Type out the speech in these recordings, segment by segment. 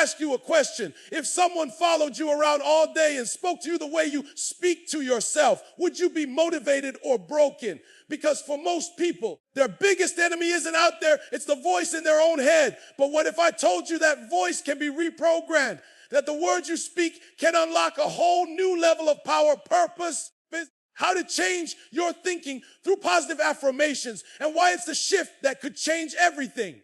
ask you a question. If someone followed you around all day and spoke to you the way you speak to yourself, would you be motivated or broken? Because for most people, their biggest enemy isn't out there. It's the voice in their own head. But what if I told you that voice can be reprogrammed? That the words you speak can unlock a whole new level of power, purpose, how to change your thinking through positive affirmations, and why it's the shift that could change everything.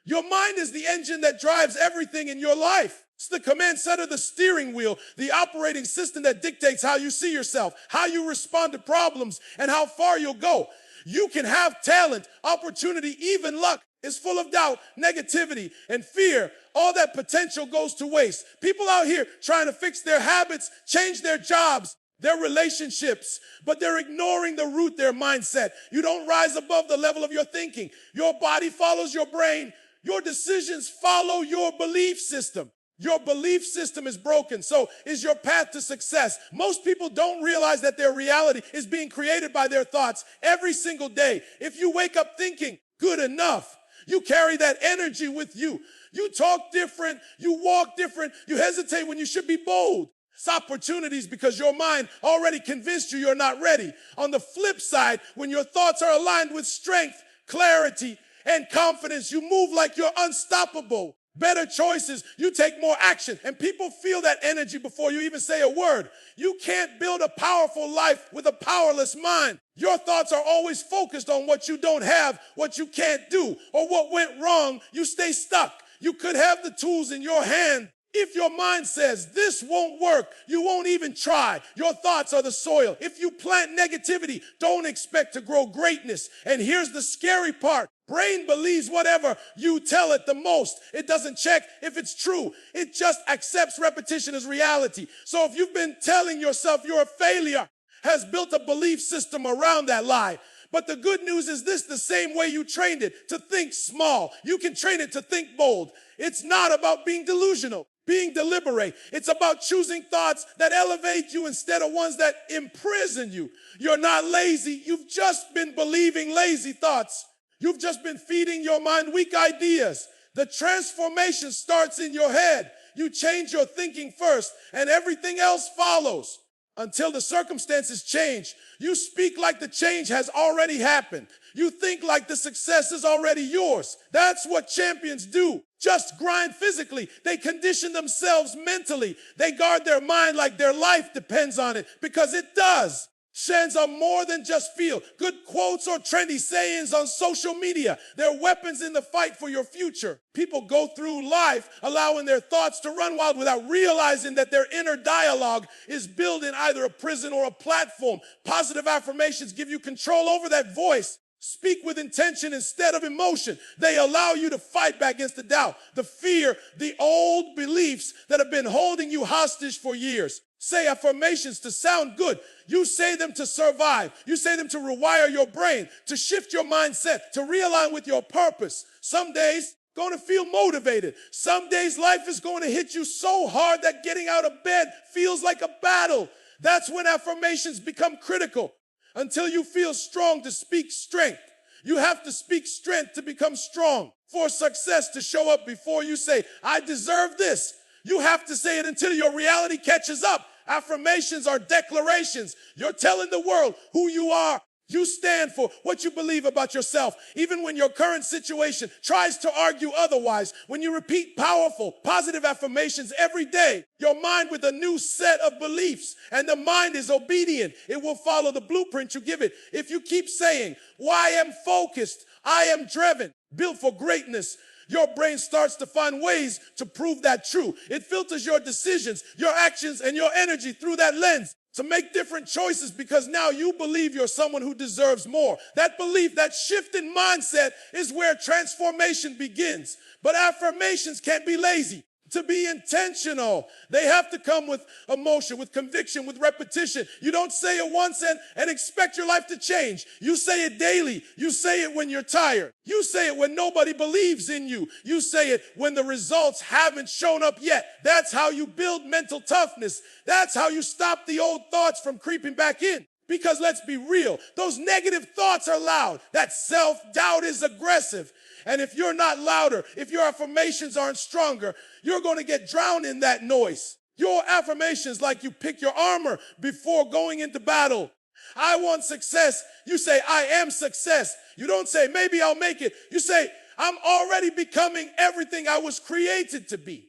Your mind is the engine that drives everything in your life. It's the command center, the steering wheel, the operating system that dictates how you see yourself, how you respond to problems, and how far you'll go. You can have talent, opportunity, even luck. Is full of doubt, negativity, and fear. All that potential goes to waste. People out here trying to fix their habits, change their jobs, their relationships, but they're ignoring the root, their mindset. You don't rise above the level of your thinking. Your body follows your brain. Your decisions follow your belief system. Your belief system is broken. So is your path to success. Most people don't realize that their reality is being created by their thoughts every single day. If you wake up thinking good enough, you carry that energy with you. You talk different. You walk different. You hesitate when you should be bold. It's opportunities because your mind already convinced you you're not ready. On the flip side, when your thoughts are aligned with strength, clarity, and confidence, you move like you're unstoppable. Better choices, you take more action, and people feel that energy before you even say a word. You can't build a powerful life with a powerless mind. Your thoughts are always focused on what you don't have, what you can't do, or what went wrong. You stay stuck. You could have the tools in your hand. If your mind says this won't work, you won't even try. Your thoughts are the soil. If you plant negativity, don't expect to grow greatness. And here's the scary part. Brain believes whatever you tell it the most. It doesn't check if it's true. It just accepts repetition as reality. So if you've been telling yourself you're a failure, has built a belief system around that lie. But the good news is this: the same way you trained it to think small, you can train it to think bold. It's not about being delusional, being deliberate. It's about choosing thoughts that elevate you instead of ones that imprison you. You're not lazy. You've just been believing lazy thoughts. You've just been feeding your mind weak ideas. The transformation starts in your head. You change your thinking first, and everything else follows. Until the circumstances change, you speak like the change has already happened. You think like the success is already yours. That's what champions do. Just grind physically. They condition themselves mentally. They guard their mind like their life depends on it, because it does. Shans are more than just feel. Good quotes or trendy sayings on social media. They're weapons in the fight for your future. People go through life allowing their thoughts to run wild without realizing that their inner dialogue is built in either a prison or a platform. Positive affirmations give you control over that voice. Speak with intention instead of emotion. They allow you to fight back against the doubt, the fear, the old beliefs that have been holding you hostage for years. Say affirmations to sound good. You say them to survive. You say them to rewire your brain, to shift your mindset, to realign with your purpose. Some days, going to feel motivated. Some days, life is going to hit you so hard that getting out of bed feels like a battle. That's when affirmations become critical. Until you feel strong to speak strength. You have to speak strength to become strong. For success to show up before you say, I deserve this. You have to say it until your reality catches up. Affirmations are declarations. You're telling the world who you are. You stand for what you believe about yourself, even when your current situation tries to argue otherwise. When you repeat powerful, positive affirmations every day, your mind with a new set of beliefs, and the mind is obedient. It will follow the blueprint you give it. If you keep saying, well, I am focused, I am driven, built for greatness, your brain starts to find ways to prove that true. It filters your decisions, your actions, and your energy through that lens to make different choices, because now you believe you're someone who deserves more. That belief, that shift in mindset is where transformation begins. But affirmations can't be lazy. To be intentional, they have to come with emotion, with conviction, with repetition. You don't say it once and expect your life to change. You say it daily. You say it when you're tired. You say it when nobody believes in you. You say it when the results haven't shown up yet. That's how you build mental toughness. That's how you stop the old thoughts from creeping back in. Because let's be real, those negative thoughts are loud. That self-doubt is aggressive. And if you're not louder, if your affirmations aren't stronger, you're going to get drowned in that noise. Your affirmations, like you pick your armor before going into battle. I want success. You say, I am success. You don't say, maybe I'll make it. You say, I'm already becoming everything I was created to be.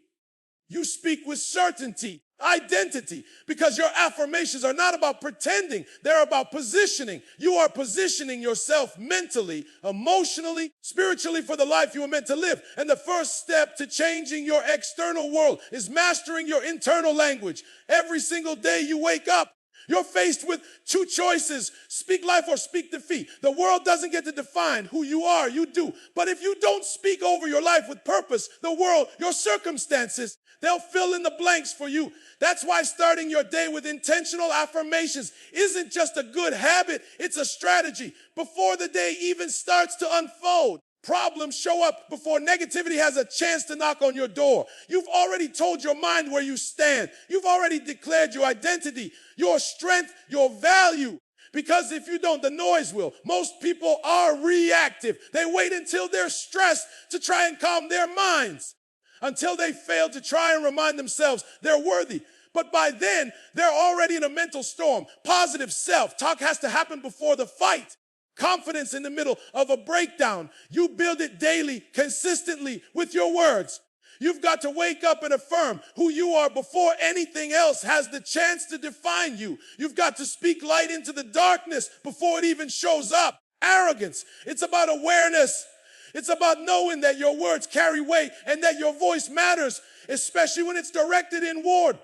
You speak with certainty, identity, because your affirmations are not about pretending. They're about positioning. You are positioning yourself mentally, emotionally, spiritually for the life you were meant to live. And the first step to changing your external world is mastering your internal language. Every single day you wake up, you're faced with two choices: speak life or speak defeat. The world doesn't get to define who you are, you do. But if you don't speak over your life with purpose, the world, your circumstances, they'll fill in the blanks for you. That's why starting your day with intentional affirmations isn't just a good habit, it's a strategy. Before the day even starts to unfold, problems show up before negativity has a chance to knock on your door. You've already told your mind where you stand. You've already declared your identity, your strength, your value. Because if you don't, the noise will. Most people are reactive. They wait until they're stressed to try and calm their minds, until they fail to try and remind themselves they're worthy. But by then, they're already in a mental storm. Positive self-talk has to happen before the fight. Confidence in the middle of a breakdown. You build it daily, consistently with your words. You've got to wake up and affirm who you are before anything else has the chance to define you. You've got to speak light into the darkness before it even shows up. Arrogance. It's about awareness. It's about knowing that your words carry weight and that your voice matters, especially when it's directed inward.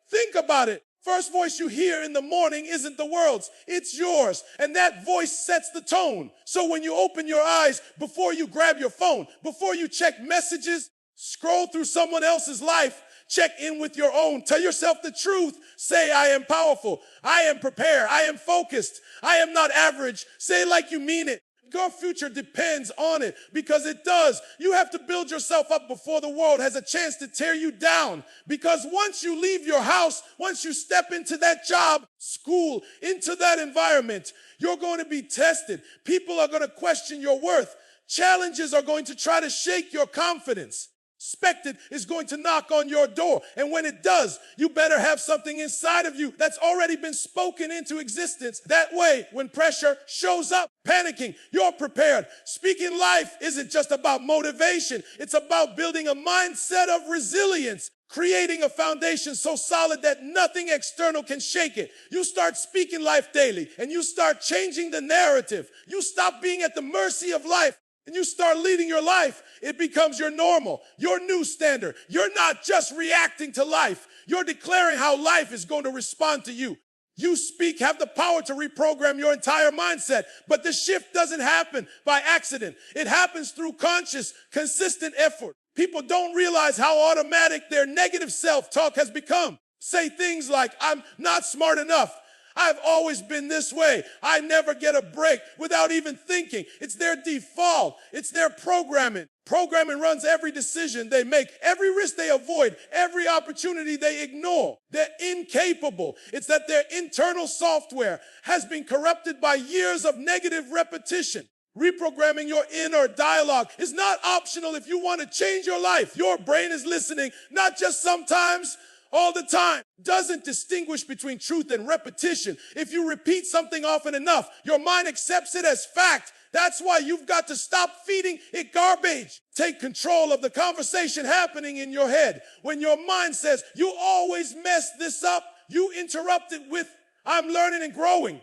Think about it. First voice you hear in the morning isn't the world's, it's yours. And that voice sets the tone. So when you open your eyes, before you grab your phone, before you check messages, scroll through someone else's life, check in with your own. Tell yourself the truth. Say, I am powerful. I am prepared. I am focused. I am not average. Say it like you mean it. Your future depends on it, because it does. You have to build yourself up before the world has a chance to tear you down. Because once you leave your house, once you step into that job, school, into that environment, you're going to be tested. People are going to question your worth. Challenges are going to try to shake your confidence. Expected is going to knock on your door. And when it does, you better have something inside of you that's already been spoken into existence. That way, when pressure shows up, panicking, you're prepared. Speaking life isn't just about motivation. It's about building a mindset of resilience, creating a foundation so solid that nothing external can shake it. You start speaking life daily, and you start changing the narrative. You stop being at the mercy of life, and you start leading your life. It becomes your normal, your new standard. You're not just reacting to life. You're declaring how life is going to respond to you. You speak, have the power to reprogram your entire mindset. But the shift doesn't happen by accident. It happens through conscious, consistent effort. People don't realize how automatic their negative self-talk has become. Say things like, I'm not smart enough. I've always been this way. I never get a break without even thinking. It's their default. It's their programming. Programming runs every decision they make, every risk they avoid, every opportunity they ignore. They're incapable. It's that their internal software has been corrupted by years of negative repetition. Reprogramming your inner dialogue is not optional if you want to change your life. Your brain is listening, not just sometimes, all the time. Doesn't distinguish between truth and repetition. If you repeat something often enough, your mind accepts it as fact. That's why you've got to stop feeding it garbage. Take control of the conversation happening in your head. When your mind says, you always mess this up, you interrupt it with, I'm learning and growing.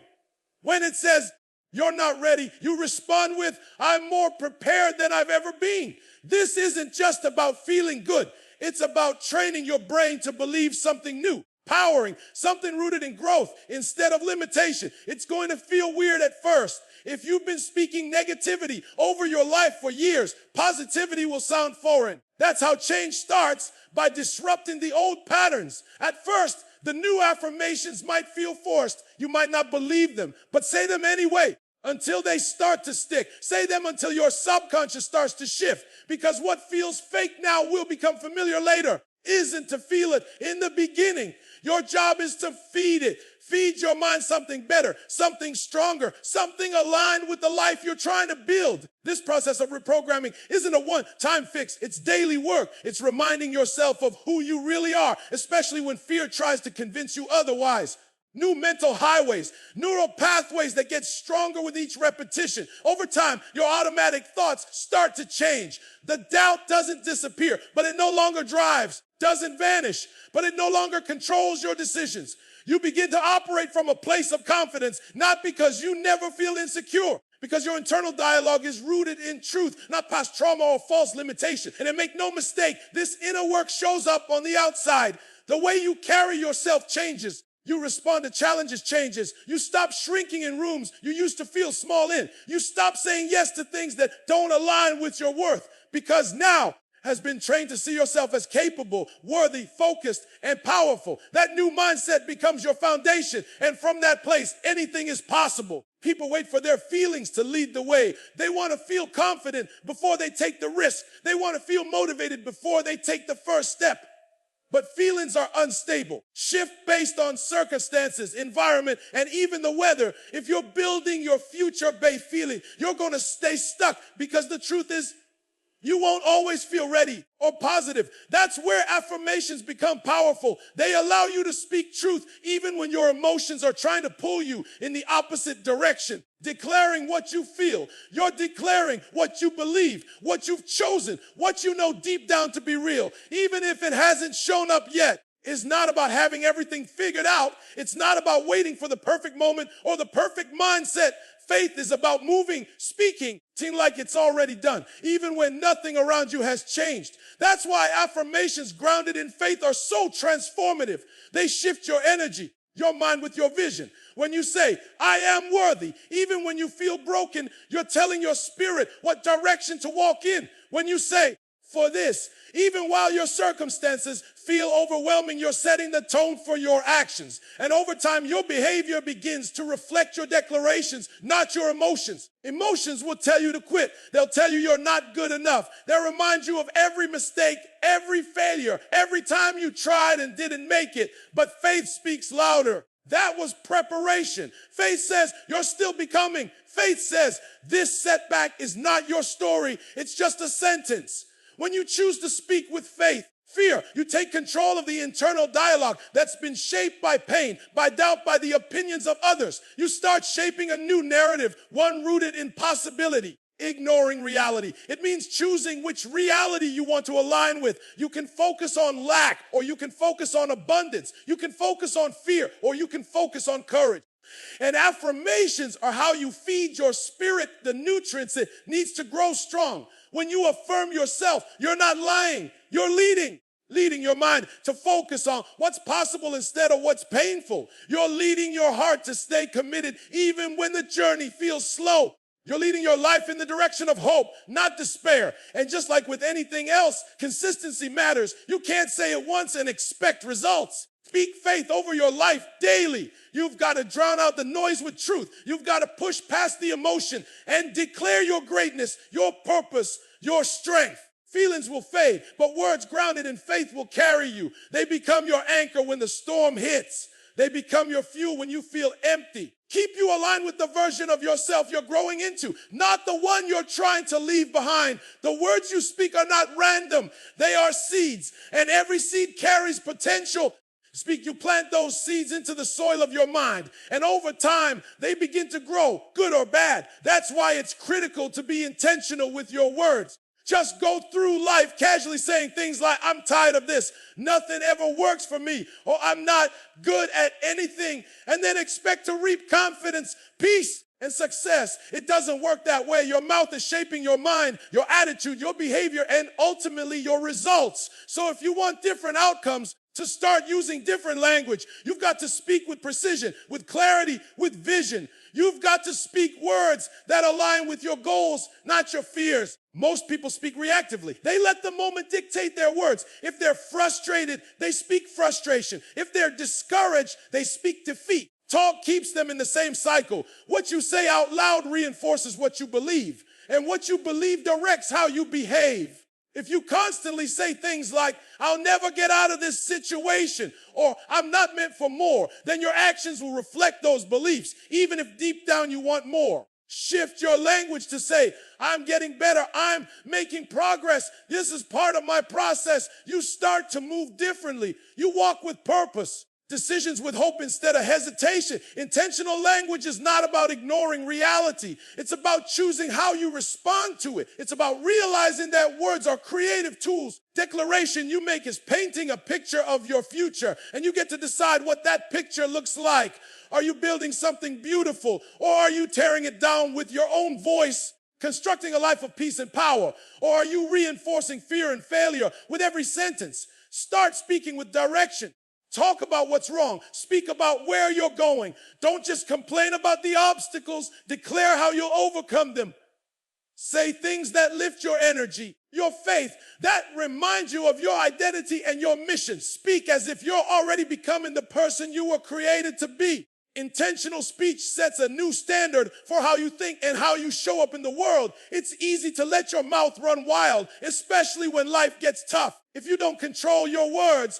When it says, you're not ready, you respond with, I'm more prepared than I've ever been. This isn't just about feeling good. It's about training your brain to believe something new, powering something rooted in growth instead of limitation. It's going to feel weird at first. If you've been speaking negativity over your life for years, positivity will sound foreign. That's how change starts, by disrupting the old patterns. At first, the new affirmations might feel forced. You might not believe them, but say them anyway. Until they start to stick. Say them until your subconscious starts to shift. Because what feels fake now will become familiar later. Isn't to feel it in the beginning. Your job is to feed it. Feed your mind something better, something stronger, something aligned with the life you're trying to build. This process of reprogramming isn't a one-time fix. It's daily work. It's reminding yourself of who you really are, especially when fear tries to convince you otherwise. New mental highways, neural pathways that get stronger with each repetition. Over time, your automatic thoughts start to change. The doubt doesn't disappear, but it no longer drives, doesn't vanish, but it no longer controls your decisions. You begin to operate from a place of confidence, not because you never feel insecure, because your internal dialogue is rooted in truth, not past trauma or false limitation. And make no mistake, this inner work shows up on the outside. The way you carry yourself changes. You respond to challenges changes. You stop shrinking in rooms you used to feel small in. You stop saying yes to things that don't align with your worth, because now has been trained to see yourself as capable, worthy, focused, and powerful. That new mindset becomes your foundation, and from that place, anything is possible. People wait for their feelings to lead the way. They want to feel confident before they take the risk. They want to feel motivated before they take the first step. But feelings are unstable, shift based on circumstances, environment, and even the weather. If you're building your future-based feeling, you're going to stay stuck, because the truth is, you won't always feel ready or positive. That's where affirmations become powerful. They allow you to speak truth even when your emotions are trying to pull you in the opposite direction. Declaring what you feel. You're declaring what you believe, what you've chosen, what you know deep down to be real, even if it hasn't shown up yet. It's not about having everything figured out. It's not about waiting for the perfect moment or the perfect mindset. Faith is about moving, speaking, seem like it's already done, even when nothing around you has changed. That's why affirmations grounded in faith are so transformative. They shift your energy, your mind with your vision. When you say, I am worthy, even when you feel broken, you're telling your spirit what direction to walk in. When you say, for this, even while your circumstances feel overwhelming, you're setting the tone for your actions. And over time, your behavior begins to reflect your declarations, not your emotions. Emotions will tell you to quit. They'll tell you you're not good enough. They'll remind you of every mistake, every failure, every time you tried and didn't make it. But faith speaks louder. That was preparation. Faith says you're still becoming. Faith says this setback is not your story. It's just a sentence. When you choose to speak with faith, fear, you take control of the internal dialogue that's been shaped by pain, by doubt, by the opinions of others. You start shaping a new narrative, one rooted in possibility, ignoring reality. It means choosing which reality you want to align with. You can focus on lack, or you can focus on abundance. You can focus on fear, or you can focus on courage. And affirmations are how you feed your spirit the nutrients it needs to grow strong. When you affirm yourself, you're not lying, you're leading your mind to focus on what's possible instead of what's painful. You're leading your heart to stay committed even when the journey feels slow. You're leading your life in the direction of hope, not despair. And just like with anything else, consistency matters. You can't say it once and expect results. Speak faith over your life daily. You've got to drown out the noise with truth. You've got to push past the emotion and declare your greatness, your purpose, your strength. Feelings will fade, but words grounded in faith will carry you. They become your anchor when the storm hits. They become your fuel when you feel empty. Keep you aligned with the version of yourself you're growing into, not the one you're trying to leave behind. The words you speak are not random. They are seeds, and every seed carries potential. You plant those seeds into the soil of your mind, and over time, they begin to grow, good or bad. That's why it's critical to be intentional with your words. Just go through life casually saying things like, I'm tired of this, nothing ever works for me, or I'm not good at anything, and then expect to reap confidence, peace, and success. It doesn't work that way. Your mouth is shaping your mind, your attitude, your behavior, and ultimately your results. So if you want different outcomes, to start using different language, you've got to speak with precision, with clarity, with vision. You've got to speak words that align with your goals, not your fears. Most people speak reactively. They let the moment dictate their words. If they're frustrated, they speak frustration. If they're discouraged, they speak defeat. Talk keeps them in the same cycle. What you say out loud reinforces what you believe, and what you believe directs how you behave. If you constantly say things like, I'll never get out of this situation, or I'm not meant for more, then your actions will reflect those beliefs, even if deep down you want more. Shift your language to say, I'm getting better, I'm making progress, this is part of my process. You start to move differently. You walk with purpose. Decisions with hope instead of hesitation. Intentional language is not about ignoring reality. It's about choosing how you respond to it. It's about realizing that words are creative tools. Declaration you make is painting a picture of your future, and you get to decide what that picture looks like. Are you building something beautiful, or are you tearing it down with your own voice, constructing a life of peace and power? Or are you reinforcing fear and failure with every sentence? Start speaking with direction. Talk about what's wrong. Speak about where you're going. Don't just complain about the obstacles. Declare how you'll overcome them. Say things that lift your energy, your faith, that remind you of your identity and your mission. Speak as if you're already becoming the person you were created to be. Intentional speech sets a new standard for how you think and how you show up in the world. It's easy to let your mouth run wild, especially when life gets tough. If you don't control your words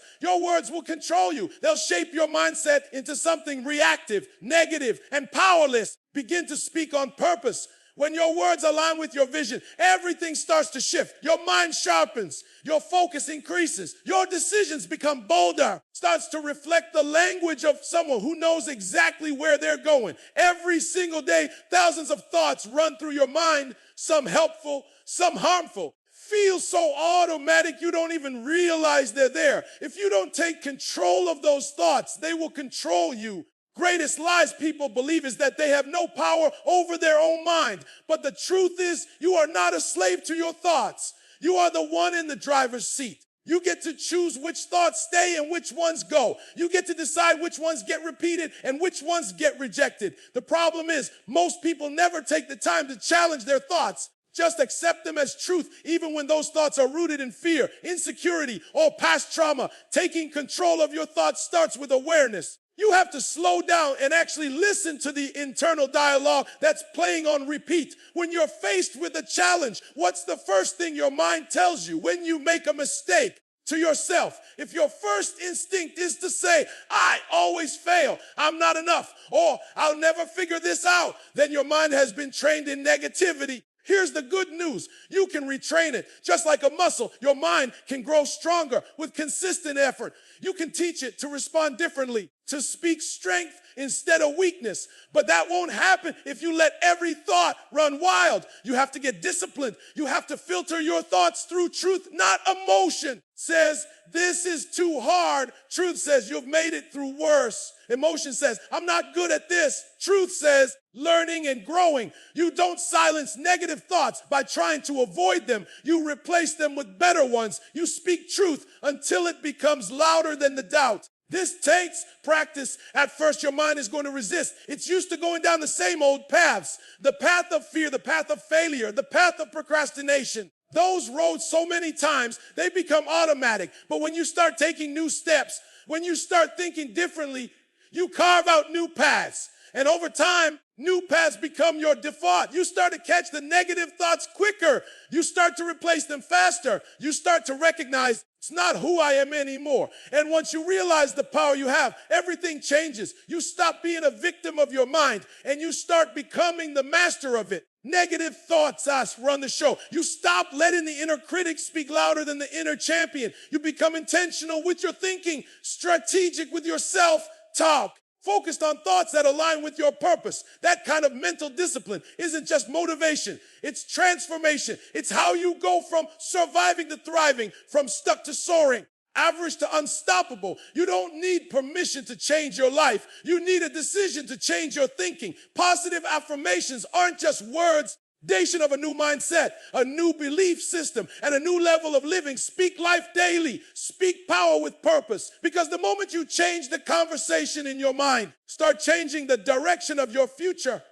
will control you. They'll shape your mindset into something reactive, negative, and powerless. Begin to speak on purpose. When your words align with your vision, everything starts to shift. Your mind sharpens. Your focus increases. Your decisions become bolder. Starts to reflect the language of someone who knows exactly where they're going. Every single day, thousands of thoughts run through your mind, some helpful, some harmful. Feels so automatic you don't even realize they're there. If you don't take control of those thoughts, they will control you. Greatest lies people believe is that they have no power over their own mind. But the truth is, you are not a slave to your thoughts. You are the one in the driver's seat. You get to choose which thoughts stay and which ones go. You get to decide which ones get repeated and which ones get rejected. The problem is, most people never take the time to challenge their thoughts. Just accept them as truth, even when those thoughts are rooted in fear, insecurity, or past trauma. Taking control of your thoughts starts with awareness. You have to slow down and actually listen to the internal dialogue that's playing on repeat. When you're faced with a challenge, what's the first thing your mind tells you when you make a mistake? To yourself, if your first instinct is to say, I always fail, I'm not enough, or I'll never figure this out, then your mind has been trained in negativity. Here's the good news. You can retrain it. Just like a muscle, your mind can grow stronger with consistent effort. You can teach it to respond differently, to speak strength instead of weakness. But that won't happen if you let every thought run wild. You have to get disciplined. You have to filter your thoughts through truth, not emotion. Says, this is too hard. Truth says, you've made it through worse. Emotion says, I'm not good at this. Truth says, learning and growing. You don't silence negative thoughts by trying to avoid them. You replace them with better ones. You speak truth until it becomes louder than the doubt. This takes practice. At first, your mind is going to resist. It's used to going down the same old paths. The path of fear, the path of failure, the path of procrastination. Those roads so many times, they become automatic. But when you start taking new steps, when you start thinking differently, you carve out new paths. And over time, new paths become your default. You start to catch the negative thoughts quicker. You start to replace them faster. You start to recognize it's not who I am anymore. And once you realize the power you have, everything changes. You stop being a victim of your mind and you start becoming the master of it. Negative thoughts run the show. You stop letting the inner critic speak louder than the inner champion. You become intentional with your thinking, strategic with your self-talk. Focused on thoughts that align with your purpose. That kind of mental discipline isn't just motivation. It's transformation. It's how you go from surviving to thriving, from stuck to soaring, average to unstoppable. You don't need permission to change your life. You need a decision to change your thinking. Positive affirmations aren't just words. Foundation of a new mindset, a new belief system, and a new level of living. Speak life daily. Speak power with purpose. Because the moment you change the conversation in your mind, start changing the direction of your future.